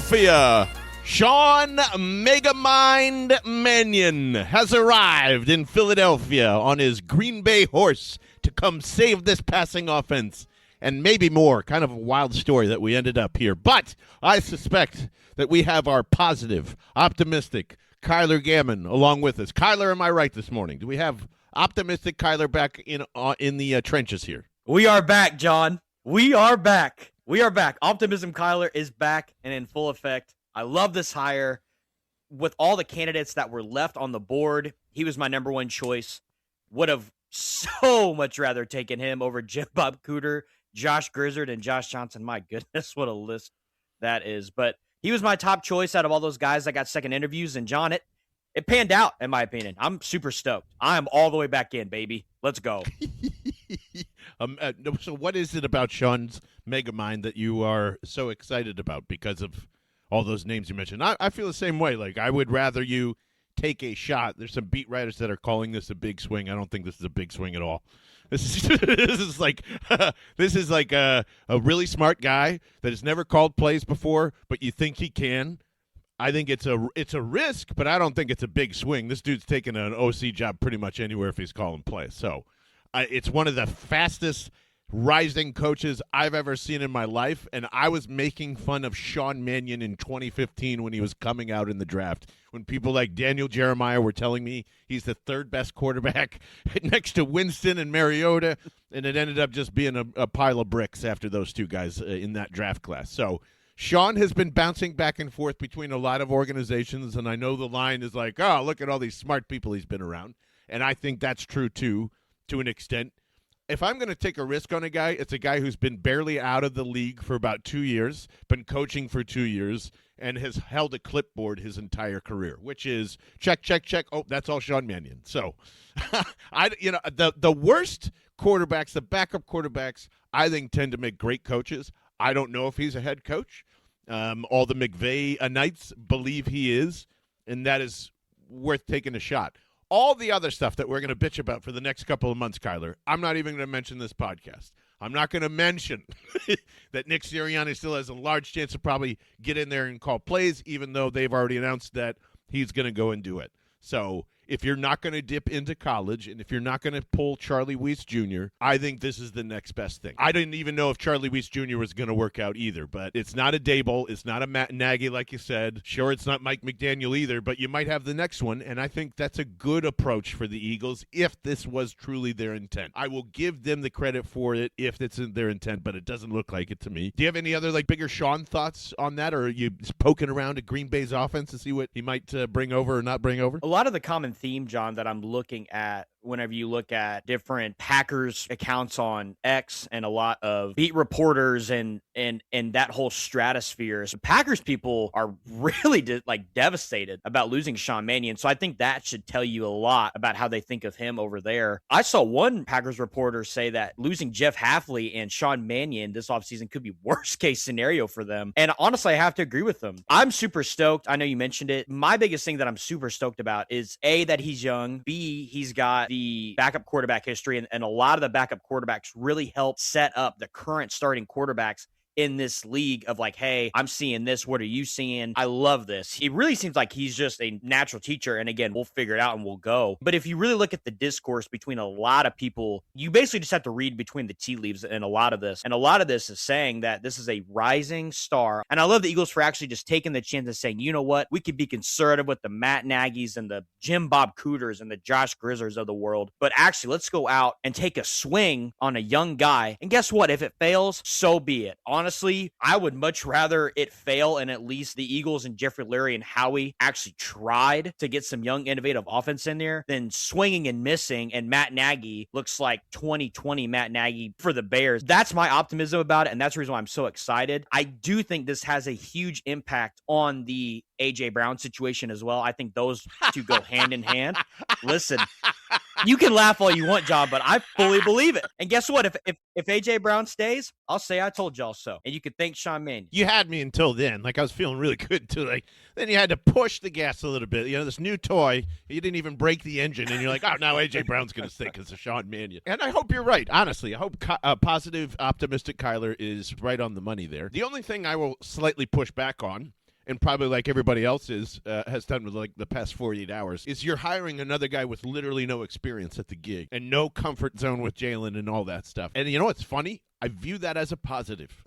Philadelphia, Sean Megamind Mannion has arrived in Philadelphia on his Green Bay horse to come save this passing offense and maybe more. Kind of a wild story that we ended up here. But I suspect that we have our positive, optimistic Kyler Gammon along with us. Kyler, am I right this morning? Do we have optimistic Kyler back in the trenches here? We are back, John. We are back. We are back. Optimism Kyler is back and in full effect. I love this hire. With all the candidates that were left on the board, he was my number one choice. Would have so much rather taken him over Jim Bob Cooter, Josh Grizzard, and Josh Johnson. My goodness, what a list that is. But he was my top choice out of all those guys that got second interviews. And John, it panned out, in my opinion. I'm super stoked. I am all the way back in, baby. Let's go. So what is it about Sean's Megamind that you are so excited about because of all those names you mentioned? I feel the same way. Like, I would rather you take a shot. There's some beat writers that are calling this a big swing. I don't think this is a big swing at all. This is like a really smart guy that has never called plays before, but you think he can. I think it's a risk, but I don't think it's a big swing. This dude's taking an OC job pretty much anywhere if he's calling plays. So it's one of the fastest rising coaches I've ever seen in my life, and I was making fun of Sean Mannion in 2015 when he was coming out in the draft, when people like Daniel Jeremiah were telling me he's the third best quarterback next to Winston and Mariota, and it ended up just being a pile of bricks after those two guys in that draft class. So Sean has been bouncing back and forth between a lot of organizations, and I know the line is like, oh, look at all these smart people he's been around, and I think that's true too, to an extent. If I'm going to take a risk on a guy, it's a guy who's been barely out of the league for about 2 years, been coaching for 2 years, and has held a clipboard his entire career, which is check, check, check. Oh, that's all Sean Mannion. So, the worst quarterbacks, the backup quarterbacks, I think tend to make great coaches. I don't know if he's a head coach. All the McVay-ites believe he is, and that is worth taking a shot. All the other stuff that we're going to bitch about for the next couple of months, Kyler, I'm not even going to mention this podcast. I'm not going to mention that Nick Sirianni still has a large chance to probably get in there and call plays, even though they've already announced that he's going to go and do it. So if you're not going to dip into college and if you're not going to pull Charlie Weiss Jr., I think this is the next best thing. I didn't even know if Charlie Weiss Jr. was going to work out either, but it's not a Dable. It's not a Matt Nagy, like you said. Sure, it's not Mike McDaniel either, but you might have the next one, and I think that's a good approach for the Eagles if this was truly their intent. I will give them the credit for it if it's in their intent, but it doesn't look like it to me. Do you have any other bigger Sean thoughts on that, or are you just poking around at Green Bay's offense to see what he might bring over or not bring over? A lot of the common theme, John, that I'm looking at whenever you look at different Packers accounts on X and a lot of beat reporters and that whole stratosphere, so Packers people are really devastated about losing Sean Mannion. So I think that should tell you a lot about how they think of him over there. I saw one Packers reporter say that losing Jeff Hafley and Sean Mannion this offseason could be worst case scenario for them. And honestly, I have to agree with them. I'm super stoked. I know you mentioned it. My biggest thing that I'm super stoked about is A, that he's young, B, he's got the backup quarterback history, and a lot of the backup quarterbacks really help set up the current starting quarterbacks in this league of hey, I'm seeing this. What are you seeing? I love this. He really seems like he's just a natural teacher. And again, we'll figure it out and we'll go. But if you really look at the discourse between a lot of people, you basically just have to read between the tea leaves in a lot of this. And a lot of this is saying that this is a rising star. And I love the Eagles for actually just taking the chance and saying, you know what? We could be conservative with the Matt Nagy's and the Jim Bob Cooters and the Josh Grizzards of the world. But actually, let's go out and take a swing on a young guy. And guess what? If it fails, so be it. Honestly, I would much rather it fail and at least the Eagles and Jeffrey Lurie and Howie actually tried to get some young, innovative offense in there than swinging and missing, and Matt Nagy looks like 2020 Matt Nagy for the Bears. That's my optimism about it, and that's the reason why I'm so excited. I do think this has a huge impact on the A.J. Brown situation as well. I think those two go hand in hand. Listen, you can laugh all you want, John, but I fully believe it. And guess what? If A.J. Brown stays, I'll say I told y'all so. And you can thank Sean Mannion. You had me until then. I was feeling really good, too. Then you had to push the gas a little bit. This new toy, you didn't even break the engine. And you're like, oh, now A.J. Brown's going to stay because of Sean Mannion. And I hope you're right. Honestly, I hope positive, optimistic Kyler is right on the money there. The only thing I will slightly push back on and probably like everybody else has done with like the past 48 hours, is you're hiring another guy with literally no experience at the gig and no comfort zone with Jalen and all that stuff. And you know what's funny? I view that as a positive.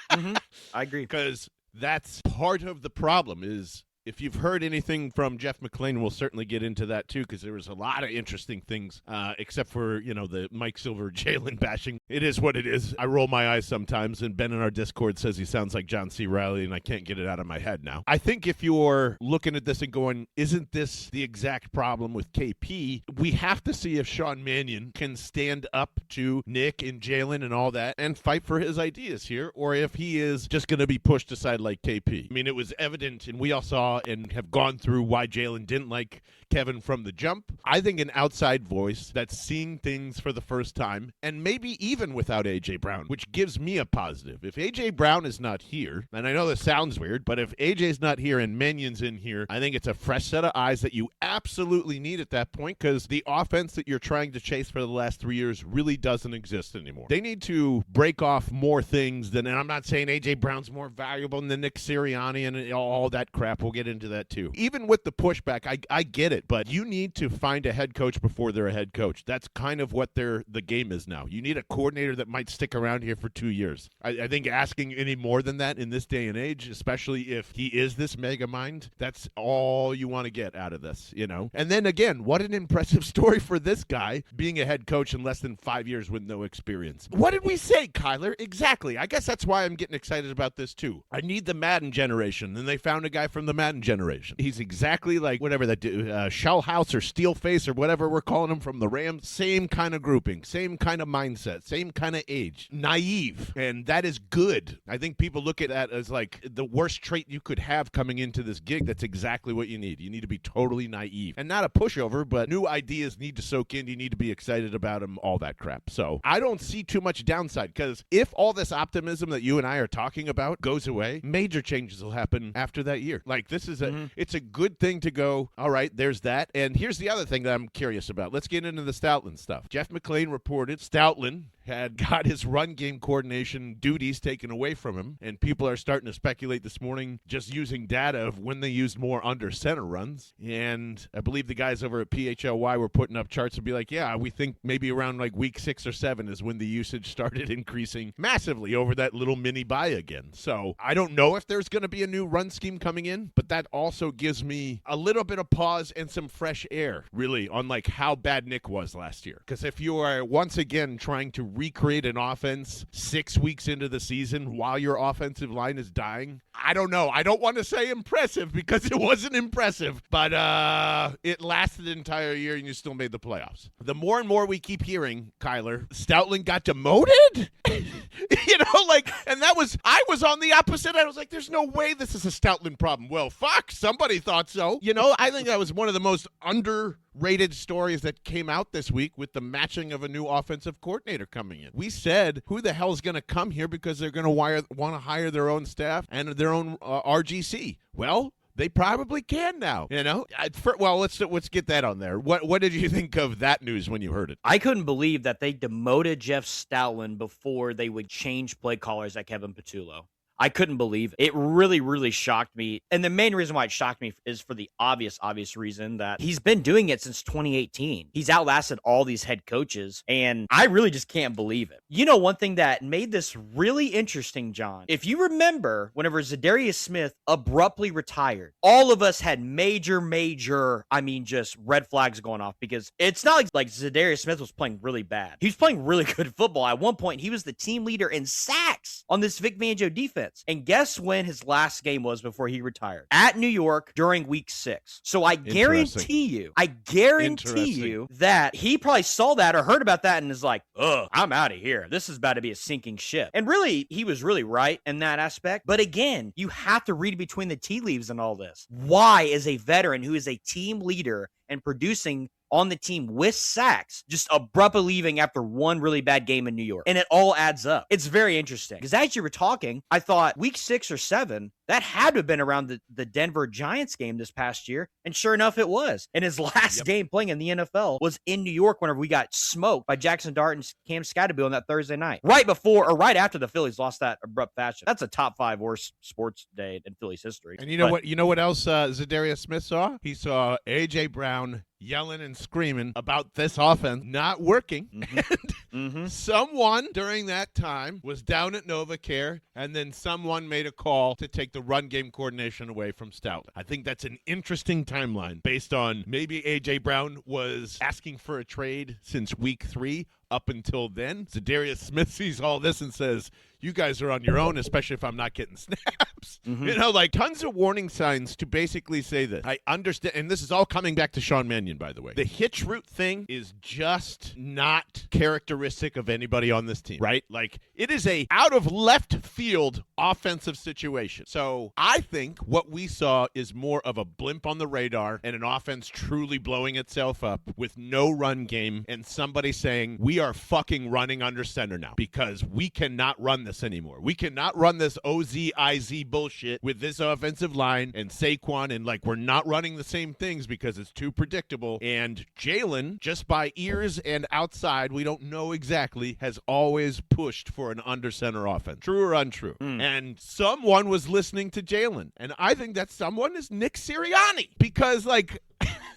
I agree. Because that's part of the problem is, if you've heard anything from Jeff McClain, we'll certainly get into that too, because there was a lot of interesting things, except for, the Mike Silver Jalen bashing. It is what it is. I roll my eyes sometimes, and Ben in our Discord says he sounds like John C. Reilly, and I can't get it out of my head now. I think if you're looking at this and going, isn't this the exact problem with KP, we have to see if Sean Mannion can stand up to Nick and Jalen and all that and fight for his ideas here, or if he is just going to be pushed aside like KP. I mean, it was evident, and we all saw and have gone through why Jalen didn't like Kevin from the jump. I think an outside voice that's seeing things for the first time, and maybe even without A.J. Brown, which gives me a positive. If A.J. Brown is not here, and I know this sounds weird, but if A.J.'s not here and Mannion's in here, I think it's a fresh set of eyes that you absolutely need at that point, because the offense that you're trying to chase for the last 3 years really doesn't exist anymore. They need to break off more things than, and I'm not saying A.J. Brown's more valuable than Nick Sirianni and all that crap. We'll get into that too. Even with the pushback, I get it, but you need to find a head coach before they're a head coach. That's kind of what the game is now. You need a coordinator that might stick around here for 2 years. I think asking any more than that in this day and age, especially if he is this mega mind, that's all you want to get out of this, And then again, what an impressive story for this guy being a head coach in less than 5 years with no experience. What did we say, Kyler? Exactly. I guess that's why I'm getting excited about this too. I need the Madden generation, and they found a guy from the Madden generation. He's exactly like whatever that Shell House or Steel Face or whatever we're calling him from the Rams. Same kind of grouping, same kind of mindset, same kind of age. Naive, and that is good. I think people look at that as like the worst trait you could have coming into this gig. That's exactly what you need. You need to be totally naive and not a pushover, but new ideas need to soak in. You need to be excited about them, all that crap. So I don't see too much downside, because if all this optimism that you and I are talking about goes away, major changes will happen after that year. Like this is it's a good thing to go, all right, there's that. And here's the other thing that I'm curious about. Let's get into the Stoutland stuff. Jeff McClain reported Stoutland had got his run game coordination duties taken away from him, and people are starting to speculate this morning just using data of when they used more under center runs. And I believe the guys over at PHLY were putting up charts to be like, yeah, we think maybe around like week 6 or 7 is when the usage started increasing massively over that little mini bye again. So I don't know if there's going to be a new run scheme coming in, but that also gives me a little bit of pause and some fresh air, really, on like how bad Nick was last year. Because if you are once again trying to recreate an offense 6 weeks into the season while your offensive line is dying, I don't know. I don't want to say impressive because it wasn't impressive, but it lasted an entire year and you still made the playoffs. The more and more we keep hearing, Kyler, Stoutland got demoted? And I was on the opposite. I was like, there's no way this is a Stoutland problem. Well, fuck, somebody thought so. I think that was one of the most underrated stories that came out this week with the matching of a new offensive coordinator coming in. We said, who the hell is going to come here because they're going to want to hire their own staff and their own RGC? Well, they probably can now, Well, let's get that on there. What did you think of that news when you heard it? I couldn't believe that they demoted Jeff Stoutland before they would change play callers at Kevin Patullo. I couldn't believe it. It really, really shocked me. And the main reason why it shocked me is for the obvious reason that he's been doing it since 2018. He's outlasted all these head coaches, and I really just can't believe it. One thing that made this really interesting, John, if you remember, whenever Zadarius Smith abruptly retired, all of us had major, just red flags going off, because it's not like Zadarius Smith was playing really bad. He was playing really good football. At one point, he was the team leader in sacks on this Vic Fangio defense. And guess when his last game was before he retired? At New York during week 6. So I guarantee you that he probably saw that or heard about that and is like, ugh, I'm out of here. This is about to be a sinking ship. And really, he was really right in that aspect. But again, you have to read between the tea leaves in all this. Why is a veteran who is a team leader and producing on the team with sacks just abruptly leaving after one really bad game in New York? And it all adds up. It's very interesting, because as you were talking, I thought week 6 or 7, that had to have been around the Denver Giants game this past year. And sure enough, it was. And his last game playing in the NFL was in New York whenever we got smoked by Jackson Dart and Cam Scatterbill on that Thursday night. Right before or right after the Phillies lost that abrupt fashion. That's a top 5 worst sports day in Phillies history. And you know what else Zadarius Smith saw? He saw A.J. Brown yelling and screaming about this offense not working. And someone during that time was down at NovaCare, and then someone made a call to take the run game coordination away from Stoutland. I think that's an interesting timeline based on maybe A.J. Brown was asking for a trade since week 3 up until then. Zadarius Smith sees all this and says, you guys are on your own, especially if I'm not getting snaps. You know, like tons of warning signs to basically say this. I understand, and this is all coming back to Sean Mannion, by the way. The hitch route thing is just not characteristic of anybody on this team, right? Like, it is a out of left field offensive situation. So I think what we saw is more of a blimp on the radar and an offense truly blowing itself up with no run game and somebody saying, we are fucking running under center now because we cannot run this anymore. We cannot run this OZ-IZ bullshit with this offensive line and Saquon, and like we're not running the same things because it's too predictable. And Jalen, just by ears and outside, we don't know exactly, has always pushed for an under center offense. True or untrue? And someone was listening to Jalen, and I think that someone is Nick Sirianni because like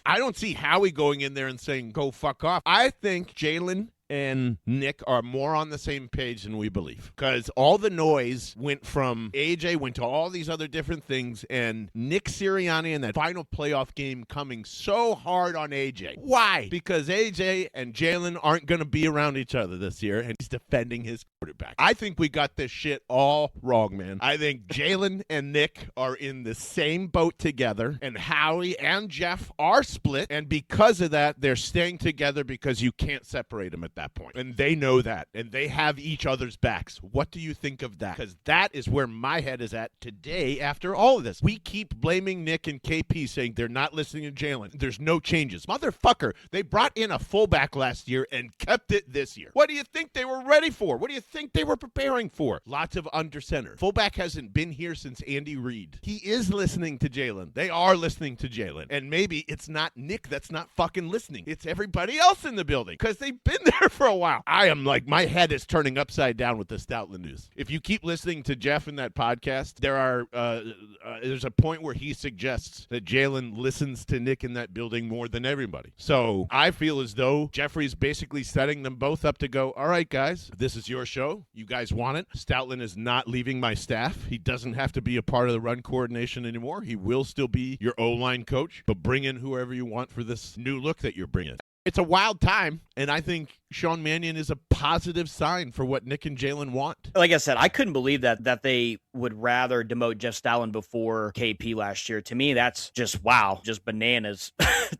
I don't see Howie going in there and saying, go fuck off. I think Jalen and Nick are more on the same page than we believe. Because all the noise went from AJ, went to all these other different things, and Nick Sirianni in that final playoff game coming so hard on AJ. Why? Because AJ and Jalen aren't going to be around each other this year, and he's defending his quarterback. I think we got this shit all wrong, man. I think Jalen and Nick are in the same boat together, and Howie and Jeff are split, and because of that, they're staying together because you can't separate them at that point. And they know that, and they have each other's backs. What do you think of that? Because that is where my head is at today after all of this. We keep blaming Nick and KP saying they're not listening to Jalen. There's no changes. Motherfucker, they brought in a fullback last year and kept it this year. What do you think they were ready for? What do you think they were preparing for? Lots of under center. Fullback hasn't been here since Andy Reid. He is listening to Jalen. They are listening to Jalen. And maybe it's not Nick that's not fucking listening. It's everybody else in the building because they've been there for a while. I am like, my head is turning upside down with the Stoutland news. If you keep listening to Jeff in that podcast, there's a point where he suggests that Jalen listens to Nick in that building more than everybody. So I feel as though Jeffrey's basically setting them both up to go, all right, guys, this is your show. You guys want it. Stoutland is not leaving my staff. He doesn't have to be a part of the run coordination anymore. He will still be your O-line coach, but bring in whoever you want for this new look that you're bringing. It's a wild time, and I think Sean Mannion is a positive sign for what Nick and Jalen want. Like I said, I couldn't believe that they would rather demote Jeff Stoutland before KP last year. To me, that's just wow, just bananas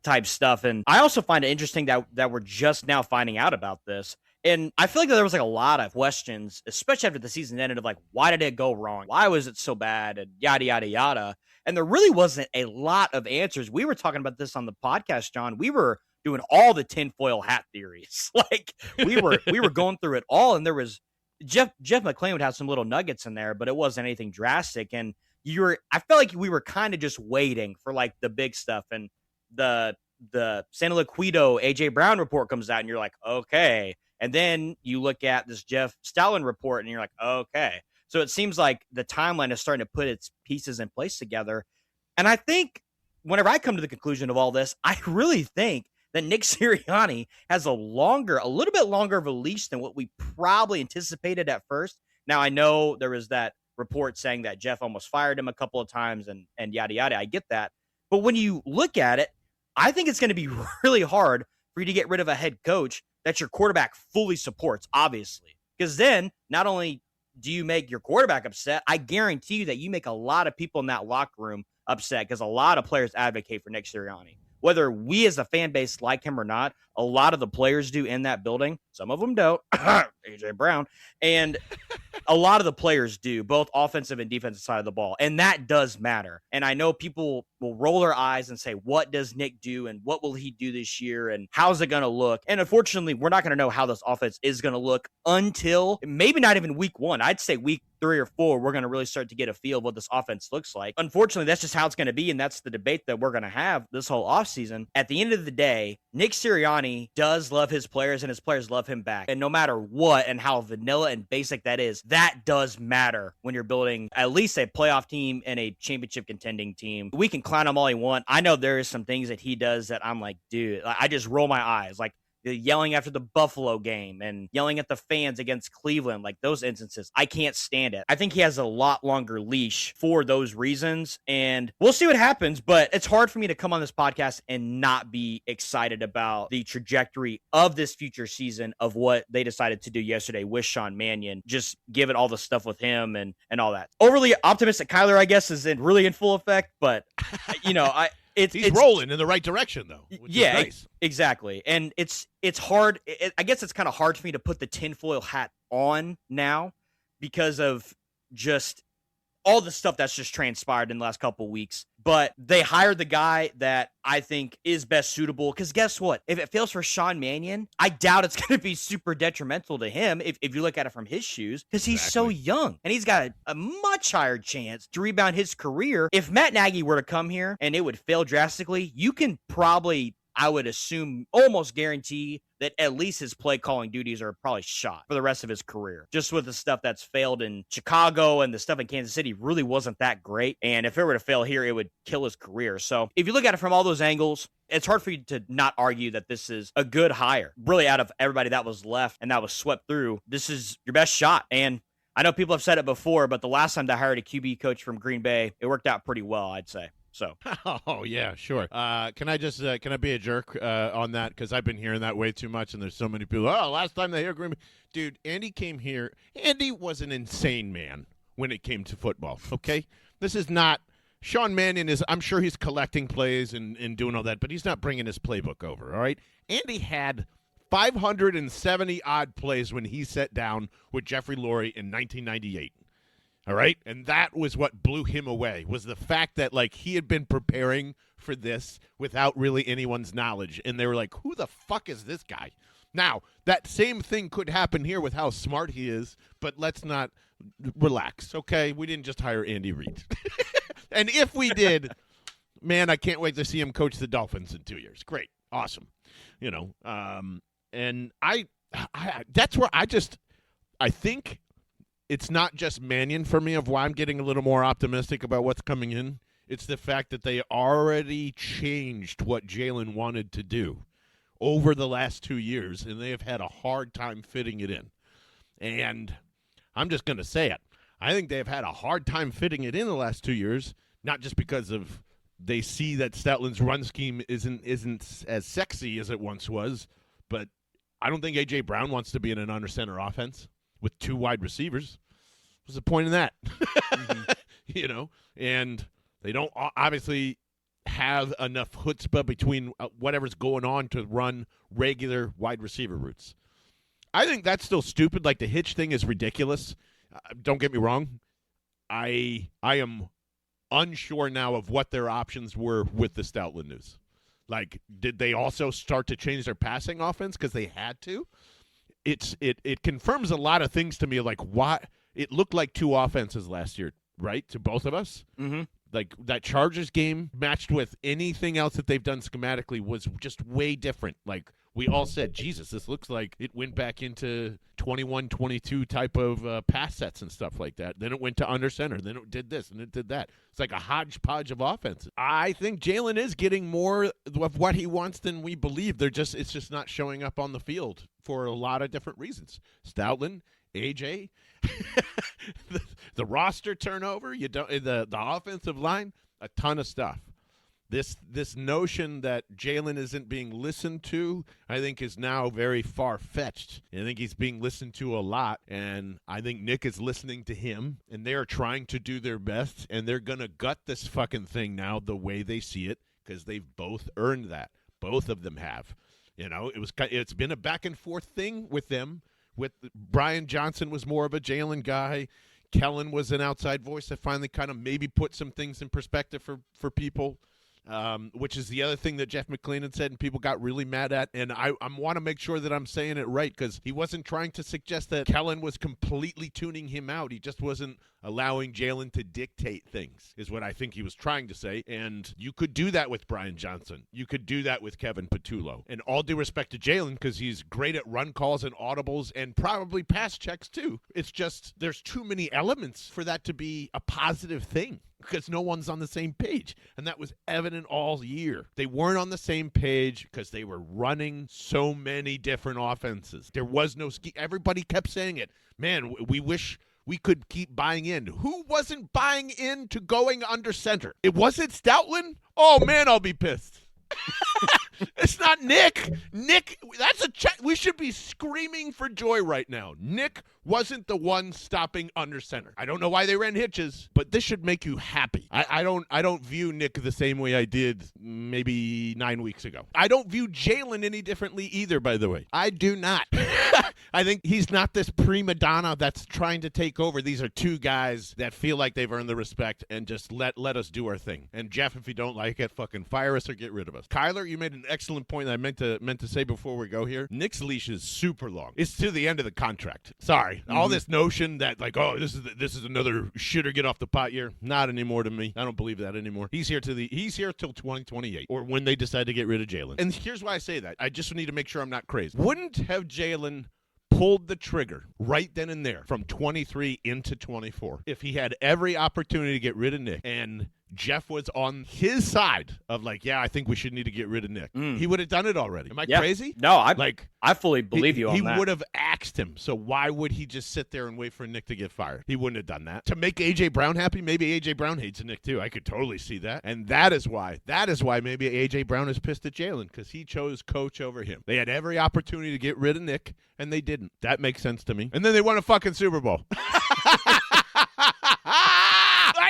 type stuff. And I also find it interesting that we're just now finding out about this. And I feel like there was like a lot of questions, especially after the season ended, of like, why did it go wrong? Why was it so bad? And yada, yada, yada. And there really wasn't a lot of answers. We were talking about this on the podcast, John. We were doing all the tinfoil hat theories. Like we were going through it all. And there was Jeff McClain would have some little nuggets in there, but it wasn't anything drastic. And I felt like we were kind of just waiting for like the big stuff. And the Santa Luquito AJ Brown report comes out and you're like, okay. And then you look at this Jeff Stoutland report and you're like, okay. So it seems like the timeline is starting to put its pieces in place together. And I think whenever I come to the conclusion of all this, I really think that Nick Sirianni has a little bit longer of a leash than what we probably anticipated at first. Now, I know there was that report saying that Jeff almost fired him a couple of times and yada, yada. I get that. But when you look at it, I think it's going to be really hard for you to get rid of a head coach that your quarterback fully supports, obviously. Because then not only do you make your quarterback upset, I guarantee you that you make a lot of people in that locker room upset because a lot of players advocate for Nick Sirianni. Whether we as a fan base like him or not, a lot of the players do in that building. Some of them don't. AJ Brown. And a lot of the players do, both offensive and defensive side of the ball. And that does matter. And I know people will roll their eyes and say, what does Nick do? And what will he do this year? And how's it going to look? And unfortunately, we're not going to know how this offense is going to look until maybe not even week 1. I'd say week 3 or 4, we're going to really start to get a feel of what this offense looks like. Unfortunately, that's just how it's going to be. And that's the debate that we're going to have this whole offseason. At the end of the day, Nick Sirianni does love his players and his players love him back. And no matter what and how vanilla and basic that is, that does matter when you're building at least a playoff team and a championship contending team. We can clown him all he want. I know there is some things that he does that I'm like, dude, I just roll my eyes. Like, yelling after the Buffalo game and yelling at the fans against Cleveland, like those instances, I can't stand it. I think he has a lot longer leash for those reasons, and we'll see what happens, but it's hard for me to come on this podcast and not be excited about the trajectory of this future season of what they decided to do yesterday with Sean Mannion, just given all the stuff with him and all that. Overly optimistic Kyler, I guess, is really in full effect, but, He's rolling in the right direction, though. Which is nice. Exactly. And it's hard. I guess it's kind of hard for me to put the tinfoil hat on now because of just all the stuff that's just transpired in the last couple of weeks. But they hired the guy that I think is best suitable. Because guess what? If it fails for Sean Mannion, I doubt it's going to be super detrimental to him if you look at it from his shoes. Because he's so young. And he's got a much higher chance to rebound his career. If Matt Nagy were to come here and it would fail drastically, you can probably, I would assume, almost guarantee that at least his play calling duties are probably shot for the rest of his career. Just with the stuff that's failed in Chicago and the stuff in Kansas City really wasn't that great. And if it were to fail here, it would kill his career. So if you look at it from all those angles, it's hard for you to not argue that this is a good hire. Really, out of everybody that was left and that was swept through, this is your best shot. And I know people have said it before, but the last time they hired a QB coach from Green Bay, it worked out pretty well, I'd say. So, oh yeah, sure. Can I be a jerk on that? Because I've been hearing that way too much, and there's so many people. Oh, last time they hear Green Bay, dude. Andy came here. Andy was an insane man when it came to football. Okay, this is not Sean Mannion. I'm sure he's collecting plays and doing all that, but he's not bringing his playbook over. All right, Andy had 570 odd plays when he sat down with Jeffrey Lurie in 1998. All right, and that was what blew him away, was the fact that, like, he had been preparing for this without really anyone's knowledge, and they were like, who the fuck is this guy? Now, that same thing could happen here with how smart he is, but let's not relax, okay? We didn't just hire Andy Reid. And if we did, man, I can't wait to see him coach the Dolphins in 2 years. Great, awesome. And I that's where I think it's not just Mannion for me of why I'm getting a little more optimistic about what's coming in. It's the fact that they already changed what Jalen wanted to do over the last 2 years, and they have had a hard time fitting it in. And I'm just going to say it. I think they've had a hard time fitting it in the last 2 years, not just because of they see that Stoutland's run scheme isn't as sexy as it once was, but I don't think A.J. Brown wants to be in an under-center offense with 2 wide receivers. What's the point in that? Mm-hmm. And they don't obviously have enough chutzpah between whatever's going on to run regular wide receiver routes. I think that's still stupid. Like, the hitch thing is ridiculous. Don't get me wrong. I am unsure now of what their options were with the Stoutland news. Like, did they also start to change their passing offense because they had to? It confirms a lot of things to me, like why it looked like 2 offenses last year, right, to both of us. Mm-hmm. Like, that Chargers game matched with anything else that they've done schematically was just way different. Like, we all said, Jesus, this looks like it went back into 21-22 type of pass sets and stuff like that. Then it went to under center. Then it did this and it did that. It's like a hodgepodge of offenses. I think Jalen is getting more of what he wants than we believe. It's just not showing up on the field for a lot of different reasons. Stoutland, AJ, the roster turnover, the offensive line, a ton of stuff. This notion that Jalen isn't being listened to, I think, is now very far-fetched. I think he's being listened to a lot, and I think Nick is listening to him, and they're trying to do their best, and they're going to gut this fucking thing now the way they see it, because they've both earned that. Both of them have. It's been a back and forth thing with them. With Brian Johnson was more of a Jalen guy. Kellen was an outside voice that finally kind of maybe put some things in perspective for people. Which is the other thing that Jeff McLean had said and people got really mad at. And I want to make sure that I'm saying it right, because he wasn't trying to suggest that Kellen was completely tuning him out. He just wasn't allowing Jalen to dictate things, is what I think he was trying to say. And you could do that with Brian Johnson. You could do that with Kevin Patullo. And all due respect to Jalen, because he's great at run calls and audibles and probably pass checks too. It's just there's too many elements for that to be a positive thing, because no one's on the same page. And that was evident all year. They weren't on the same page because they were running so many different offenses. There was no ski. Everybody kept saying it. Man, we wish we could keep buying in. Who wasn't buying in to going under center? It wasn't Stoutland? Oh, man, I'll be pissed. It's not Nick. Nick, that's a check. We should be screaming for joy right now. Nick wasn't the one stopping under center. I don't know why they ran hitches, but this should make you happy. I don't view Nick the same way I did maybe 9 weeks ago. I don't view Jalen any differently either, by the way. I do not. I think he's not this prima donna that's trying to take over. These are two guys that feel like they've earned the respect and just let us do our thing. And Jeff, if you don't like it, fucking fire us or get rid of us. Kyler, you made an excellent point that I meant to say before we go here. Nick's leash is super long. It's to the end of the contract. Sorry. Mm-hmm. All this notion that like, oh, this is another shitter get off the pot year. Not anymore to me. I don't believe that anymore. He's here till 2028 or when they decide to get rid of Jalen. And here's why I say that. I just need to make sure I'm not crazy. Wouldn't have Jalen pulled the trigger right then and there from 23 into 24 if he had every opportunity to get rid of Nick and Jeff was on his side of like, yeah, I think we should need to get rid of Nick. He would have done it already. Am I crazy? No, I fully believe you on that. He would have axed him. So why would he just sit there and wait for Nick to get fired? He wouldn't have done that. To make A.J. Brown happy, maybe A.J. Brown hates Nick too. I could totally see that. And that is why maybe A.J. Brown is pissed at Jalen, because he chose coach over him. They had every opportunity to get rid of Nick, and they didn't. That makes sense to me. And then they won a fucking Super Bowl.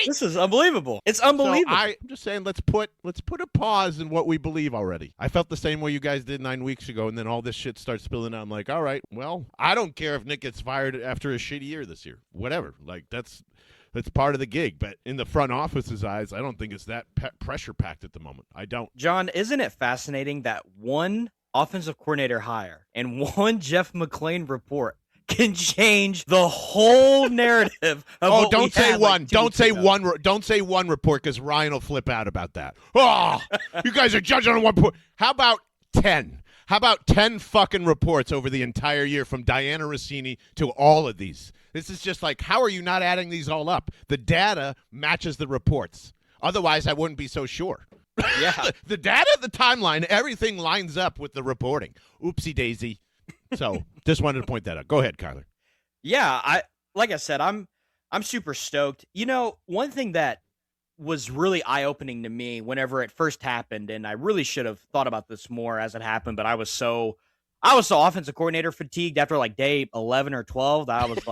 This is unbelievable. It's unbelievable. So I'm just saying, let's put a pause in what we believe already. I felt the same way you guys did 9 weeks ago, and then all this shit starts spilling out. I'm like, all right, well, I don't care if Nick gets fired after a shitty year this year. Whatever. Like, that's part of the gig. But in the front office's eyes, I don't think it's that pressure packed at the moment. I don't. John, isn't it fascinating that one offensive coordinator hire and one Jeff McLean report can change the whole narrative of don't say one. Don't say one report, because Ryan will flip out about that. Oh, you guys are judging on one report. How about 10? How about 10 fucking reports over the entire year from Diana Rossini to all of these? This is just like, how are you not adding these all up? The data matches the reports. Otherwise, I wouldn't be so sure. Yeah. The data, the timeline, everything lines up with the reporting. Oopsie daisy. So just wanted to point that out. Go ahead, Kyler. Yeah, like I said, I'm super stoked. You know, one thing that was really eye-opening to me whenever it first happened, and I really should have thought about this more as it happened, but I was so offensive coordinator fatigued after like day 11 or 12 that I was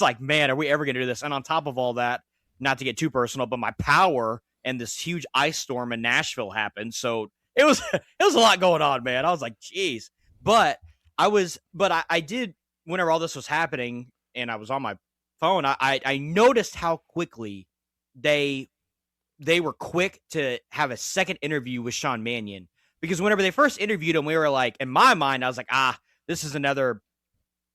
like, man, are we ever going to do this? And on top of all that, not to get too personal, but my power and this huge ice storm in Nashville happened. So it was a lot going on, man. I was like, geez. But I did, whenever all this was happening and I was on my phone, I noticed how quickly they were quick to have a second interview with Sean Mannion, because whenever they first interviewed him, we were like, in my mind, I was like, this is another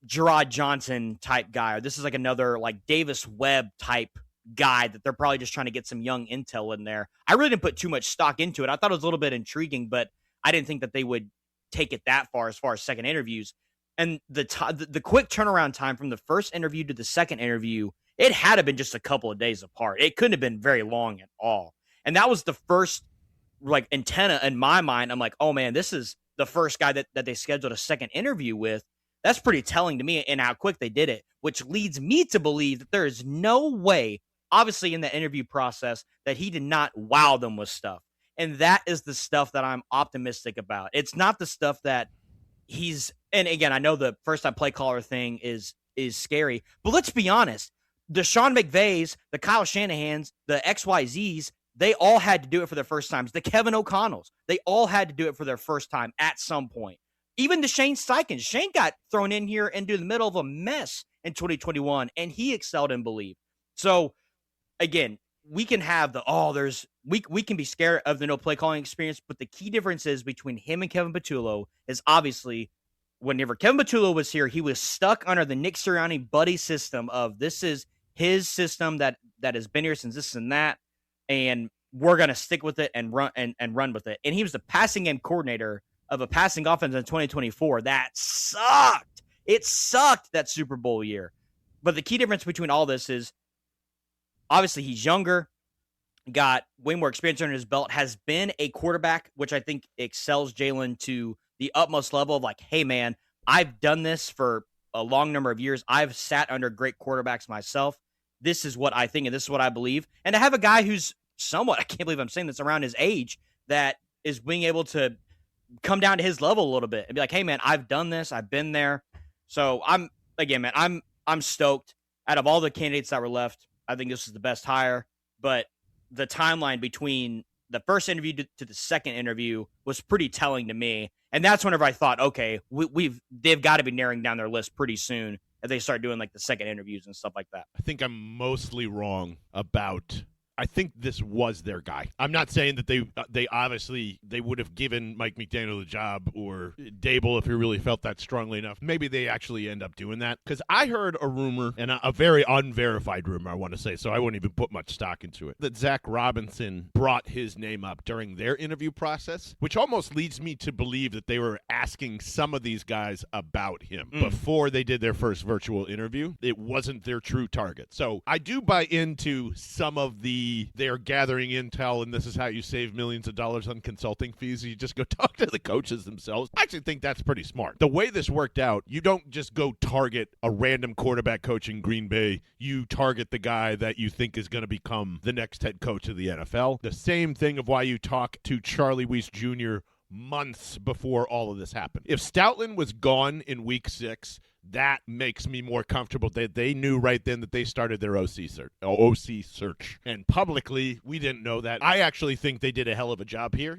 Gerard Johnson type guy, or this is like another like Davis Webb type guy that they're probably just trying to get some young intel in there. I really didn't put too much stock into it. I thought it was a little bit intriguing, but I didn't think that they would take it that far as second interviews. And the quick turnaround time from the first interview to the second interview, it had to have been just a couple of days apart. It couldn't have been very long at all. And that was the first like antenna in my mind. I'm like, oh man, this is the first guy that they scheduled a second interview with. That's pretty telling to me in how quick they did it, which leads me to believe that there is no way, obviously in the interview process, that he did not wow them with stuff. And that is the stuff that I'm optimistic about. It's not the stuff that and again, I know the first time play caller thing is scary, but let's be honest. The Sean McVays, the Kyle Shanahans, the XYZs, they all had to do it for their first times. The Kevin O'Connells, they all had to do it for their first time at some point. Even the Shane Steichen. Shane got thrown in here into the middle of a mess in 2021, and he excelled in Believe. So, again, we can have we can be scared of the no play calling experience, but the key difference is between him and Kevin Patullo is obviously whenever Kevin Patullo was here, he was stuck under the Nick Sirianni buddy system of this is his system that has been here since this and that, and we're gonna stick with it and run with it. And he was the passing game coordinator of a passing offense in 2024 that sucked. It sucked that Super Bowl year. But the key difference between all this is obviously he's younger, got way more experience under his belt, has been a quarterback, which I think excels Jalen to the utmost level of like, hey, man, I've done this for a long number of years. I've sat under great quarterbacks myself. This is what I think, and this is what I believe. And to have a guy who's somewhat, I can't believe I'm saying this, around his age that is being able to come down to his level a little bit and be like, hey, man, I've done this. I've been there. So I'm stoked. Out of all the candidates that were left, I think this is the best hire. But the timeline between the first interview to the second interview was pretty telling to me. And that's whenever I thought, okay, they've got to be narrowing down their list pretty soon if they start doing like the second interviews and stuff like that. I think I'm mostly wrong about I think this was their guy. I'm not saying that they obviously they would have given Mike McDaniel the job or Dable if he really felt that strongly enough. Maybe they actually end up doing that because I heard a rumor, and a very unverified rumor, I want to say, so I won't even put much stock into it, that Zach Robinson brought his name up during their interview process, which almost leads me to believe that they were asking some of these guys about him before they did their first virtual interview. It wasn't their true target. So I do buy into some of they're gathering intel and this is how you save millions of dollars on consulting fees. You just go talk to the coaches themselves. I actually think that's pretty smart. The way this worked out, you don't just go target a random quarterback coach in Green Bay. You target the guy that you think is going to become the next head coach of the NFL. The same thing of why you talk to Charlie Weiss Jr. months before all of this happened. If Stoutland was gone in week 6, that makes me more comfortable that they knew right then that they started their OC search. And publicly, we didn't know that. I actually think they did a hell of a job here.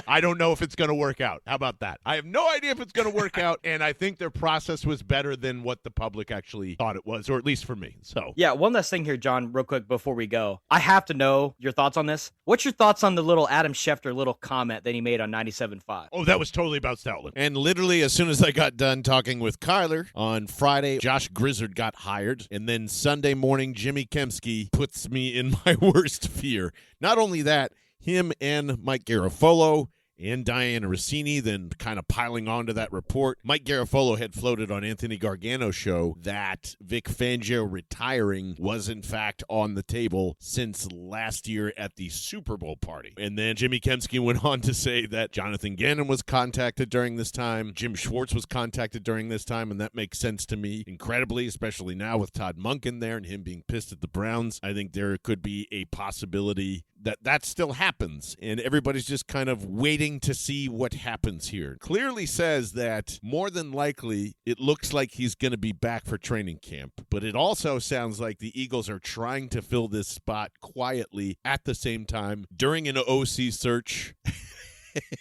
I don't know if it's going to work out. How about that? I have no idea if it's going to work out, and I think their process was better than what the public actually thought it was, or at least for me. So yeah, one last thing here, John, real quick before we go. I have to know your thoughts on this. What's your thoughts on the little Adam Schefter little comment that he made on 97.5? Oh, that was totally about Stoutland. And literally, as soon as I got done talking with Kyler on Friday, Josh Grizzard got hired, and then Sunday morning, Jimmy Kemsky puts me in my worst fear. Not only that, him and Mike Garafolo and Diana Rossini then kind of piling onto that report. Mike Garafolo had floated on Anthony Gargano's show that Vic Fangio retiring was in fact on the table since last year at the Super Bowl party. And then Jimmy Kemsky went on to say that Jonathan Gannon was contacted during this time, Jim Schwartz was contacted during this time, and that makes sense to me incredibly, especially now with Todd Monken there and him being pissed at the Browns. I think there could be a possibility that still happens, and everybody's just kind of waiting to see what happens here. Clearly says that more than likely it looks like he's going to be back for training camp, but it also sounds like the Eagles are trying to fill this spot quietly at the same time during an OC search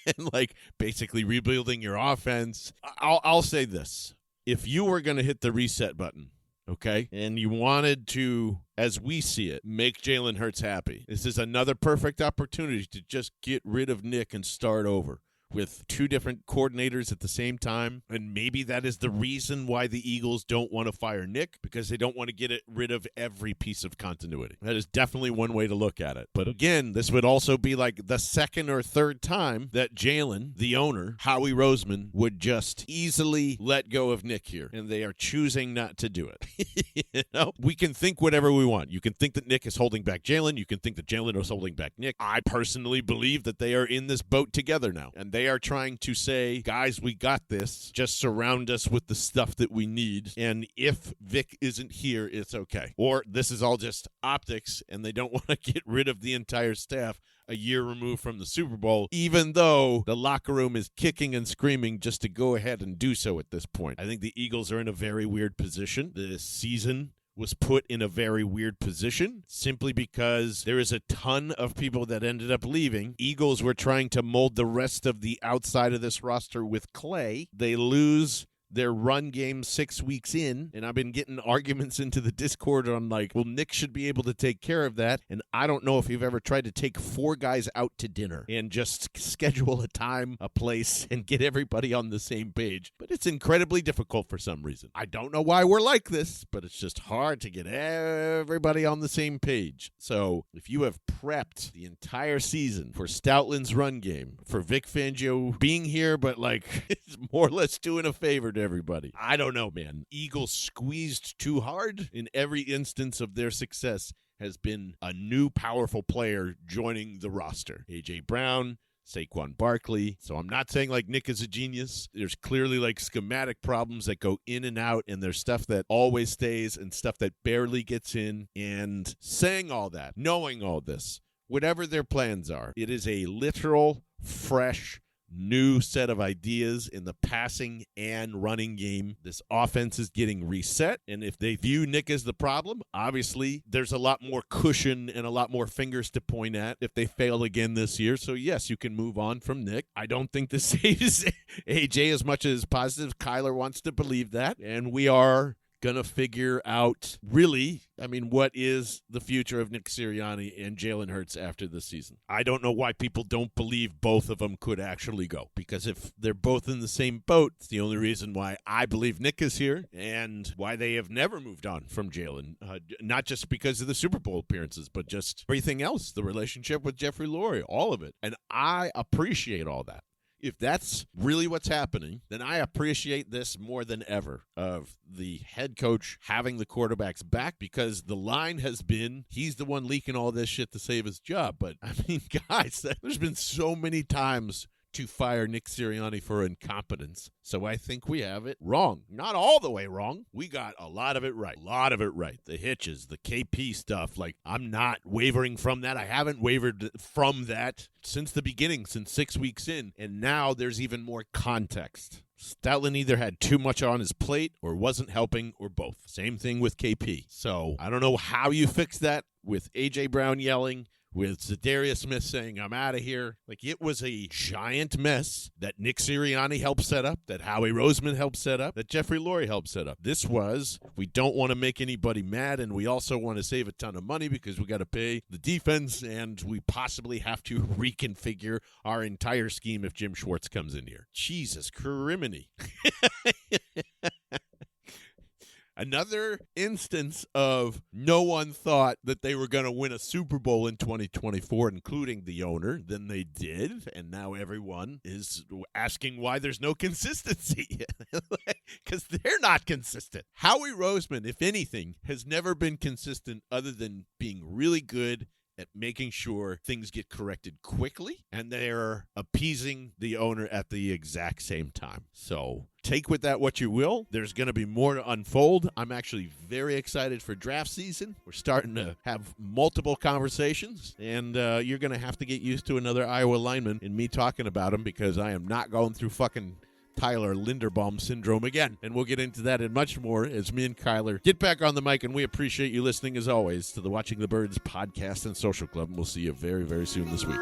and like basically rebuilding your offense. I'll say this. If you were going to hit the reset button, okay, and you wanted to, as we see it, make Jalen Hurts happy, this is another perfect opportunity to just get rid of Nick and start over with 2 different coordinators at the same time. And maybe that is the reason why the Eagles don't want to fire Nick, because they don't want to get rid of every piece of continuity. That is definitely one way to look at it. But again, this would also be like the second or third time that Jalen, the owner, Howie Roseman, would just easily let go of Nick here. And they are choosing not to do it. You know? We can think whatever we want. You can think that Nick is holding back Jalen. You can think that Jalen is holding back Nick. I personally believe that they are in this boat together now. And they are trying to say, guys, we got this. Just surround us with the stuff that we need. And if Vic isn't here, it's okay. Or this is all just optics, and they don't want to get rid of the entire staff a year removed from the Super Bowl, even though the locker room is kicking and screaming just to go ahead and do so at this point. I think the Eagles are in a very weird position. This season was put in a very weird position simply because there is a ton of people that ended up leaving. Eagles were trying to mold the rest of the outside of this roster with clay. They lose their run game 6 weeks in, and I've been getting arguments into the Discord on like, well, Nick should be able to take care of that, and I don't know if you've ever tried to take 4 guys out to dinner and just schedule a time, a place, and get everybody on the same page, but it's incredibly difficult for some reason. I don't know why we're like this, but it's just hard to get everybody on the same page. So if you have prepped the entire season for Stoutland's run game, for Vic Fangio being here, but like it's more or less doing a favor to everybody, I don't know, man. Eagles squeezed too hard. In every instance of their success has been a new powerful player joining the roster. A.J. Brown, Saquon Barkley. So I'm not saying like Nick is a genius. There's clearly like schematic problems that go in and out, and there's stuff that always stays and stuff that barely gets in. And saying all that, knowing all this, whatever their plans are, it is a literal, fresh, new set of ideas in the passing and running game. This offense is getting reset, and if they view Nick as the problem, obviously there's a lot more cushion and a lot more fingers to point at if they fail again this year. So yes, you can move on from Nick. I don't think this saves AJ as much as positive. Kyler wants to believe that, and we are gonna figure out really, what is the future of Nick Sirianni and Jalen Hurts after this season. I don't know why people don't believe both of them could actually go, because if they're both in the same boat, it's the only reason why I believe Nick is here and why they have never moved on from Jalen, not just because of the Super Bowl appearances, but just everything else, the relationship with Jeffrey Lurie, all of it. And I appreciate all that. If that's really what's happening, then I appreciate this more than ever, of the head coach having the quarterbacks back, because the line has been, he's the one leaking all this shit to save his job. But, guys, there's been so many times to fire Nick Sirianni for incompetence. So I think we have it wrong. Not all the way wrong. We got a lot of it right. A lot of it right. The hitches, the KP stuff. Like, I'm not wavering from that. I haven't wavered from that since the beginning, since 6 weeks in. And now there's even more context. Stoutland either had too much on his plate or wasn't helping, or both. Same thing with KP. So I don't know how you fix that with A.J. Brown yelling, with Zadarius Smith saying, I'm out of here. Like, it was a giant mess that Nick Sirianni helped set up, that Howie Roseman helped set up, that Jeffrey Lurie helped set up. This was, we don't want to make anybody mad, and we also want to save a ton of money because we got to pay the defense, and we possibly have to reconfigure our entire scheme if Jim Schwartz comes in here. Jesus criminy. Another instance of no one thought that they were going to win a Super Bowl in 2024, including the owner. Then they did, and now everyone is asking why there's no consistency, because they're not consistent. Howie Roseman, if anything, has never been consistent other than being really good at making sure things get corrected quickly, and they're appeasing the owner at the exact same time. So take with that what you will. There's going to be more to unfold. I'm actually very excited for draft season. We're starting to have multiple conversations, and you're going to have to get used to another Iowa lineman and me talking about him, because I am not going through fucking Tyler Linderbaum syndrome again. And we'll get into that and much more as me and Kyler get back on the mic, and we appreciate you listening as always to the Watching the Birds podcast and social club, and we'll see you very, very soon this week.